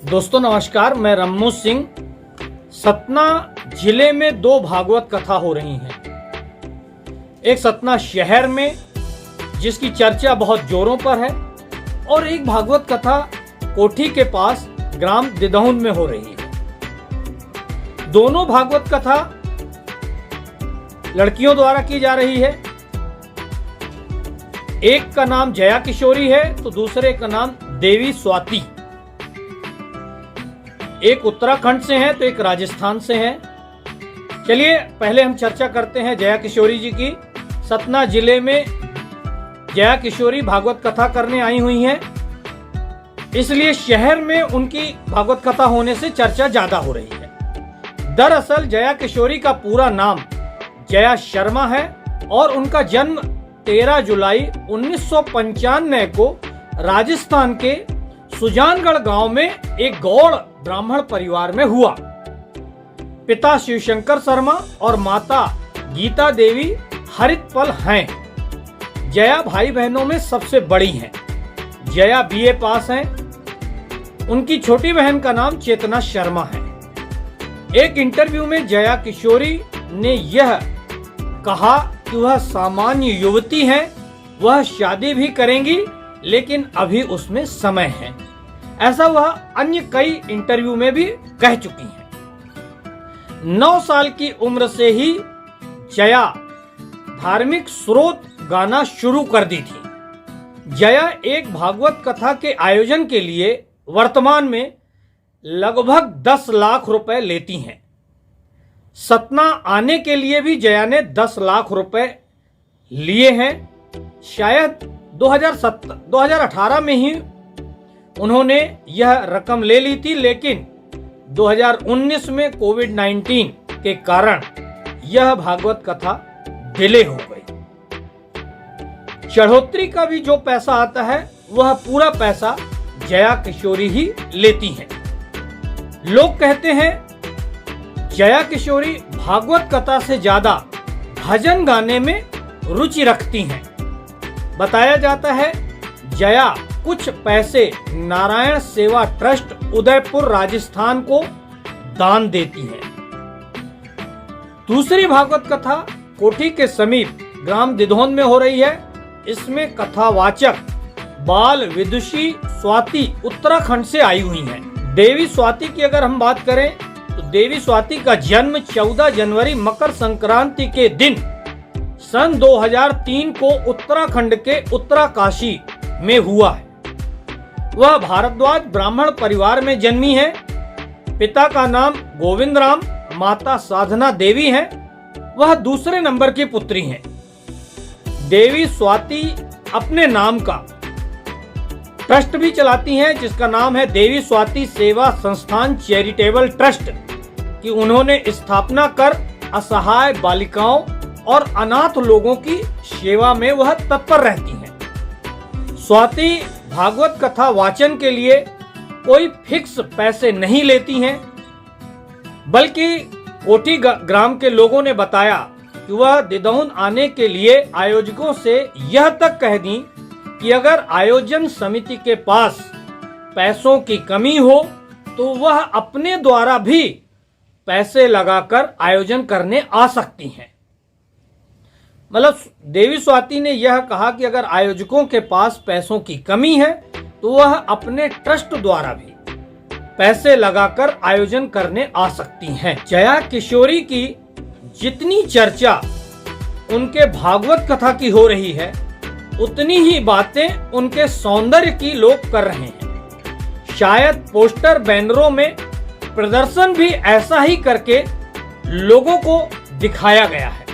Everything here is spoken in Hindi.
दोस्तों नमस्कार, मैं रम्मू सिंह। सतना जिले में दो भागवत कथा हो रही हैं। एक सतना शहर में जिसकी चर्चा बहुत जोरों पर है, और एक भागवत कथा कोठी के पास ग्राम दिदौन में हो रही है। दोनों भागवत कथा लड़कियों द्वारा की जा रही है। एक का नाम जया किशोरी है तो दूसरे का नाम देवी स्वाति। एक उत्तराखंड से है तो एक राजस्थान से है। चलिए पहले हम चर्चा करते हैं जया किशोरी जी की। सतना जिले में जया किशोरी भागवत कथा करने आई हुई हैं, इसलिए शहर में उनकी भागवत कथा होने से चर्चा ज्यादा हो रही है। दरअसल जया किशोरी का पूरा नाम जया शर्मा है और उनका जन्म 13 जुलाई 1995 को राजस्थान के सुजानगढ़ गांव में एक गौड़ ब्राह्मण परिवार में हुआ। पिता शिवशंकर शर्मा और माता गीता देवी हरितपल हैं। जया भाई बहनों में सबसे बड़ी हैं। जया बीए पास हैं। उनकी छोटी बहन का नाम चेतना शर्मा है। एक इंटरव्यू में जया किशोरी ने यह कहा कि वह सामान्य युवती हैं, वह शादी भी करेंगी लेकिन अभी उसमें समय है। ऐसा वह अन्य कई इंटरव्यू में भी कह चुकी हैं। 9 साल की उम्र से ही जया धार्मिक स्रोत गाना शुरू कर दी थी। जया एक भागवत कथा के आयोजन के लिए वर्तमान में लगभग 10 लाख रुपए लेती हैं। सतना आने के लिए भी जया ने 10 लाख रुपए लिए हैं। शायद 2018 में ही उन्होंने यह रकम ले ली थी, लेकिन 2019 में कोविड-19 के कारण यह भागवत कथा डिले हो गई। चढ़ोतरी का भी जो पैसा आता है वह पूरा पैसा जया किशोरी ही लेती हैं। लोग कहते हैं जया किशोरी भागवत कथा से ज्यादा भजन गाने में रुचि रखती हैं। बताया जाता है जया कुछ पैसे नारायण सेवा ट्रस्ट उदयपुर राजस्थान को दान देती हैं। दूसरी भागवत कथा कोठी के समीप ग्राम दिदौन में हो रही है। इसमें कथावाचक बाल विदुषी स्वाति उत्तराखंड से आई हुई हैं। देवी स्वाति की अगर हम बात करें तो देवी स्वाति का जन्म 14 जनवरी मकर संक्रांति के दिन सन 2003 को उत्तराखंड के उत्तराकाशी में हुआ है। वह भारद्वाज ब्राह्मण परिवार में जन्मी है। पिता का नाम गोविंद राम, माता साधना देवी हैं। वह दूसरे नंबर की पुत्री हैं। देवी स्वाति अपने नाम का ट्रस्ट भी चलाती हैं, जिसका नाम है देवी स्वाति सेवा संस्थान चैरिटेबल ट्रस्ट की उन्होंने स्थापना कर असहाय बालिकाओं और अनाथ लोगों की सेवा में वह तत्पर रहती हैं। स्वाति भागवत कथा वाचन के लिए कोई फिक्स पैसे नहीं लेती हैं, बल्कि कोठी ग्राम के लोगों ने बताया कि वह दिदौन आने के लिए आयोजकों से यह तक कह दी कि अगर आयोजन समिति के पास पैसों की कमी हो तो वह अपने द्वारा भी पैसे लगाकर आयोजन करने आ सकती हैं। मतलब देवी स्वाति ने यह कहा कि अगर आयोजकों के पास पैसों की कमी है तो वह अपने ट्रस्ट द्वारा भी पैसे लगाकर आयोजन करने आ सकती हैं। जया किशोरी की जितनी चर्चा उनके भागवत कथा की हो रही है, उतनी ही बातें उनके सौंदर्य की लोग कर रहे हैं। शायद पोस्टर बैनरों में प्रदर्शन भी ऐसा ही करके लोगों को दिखाया गया है।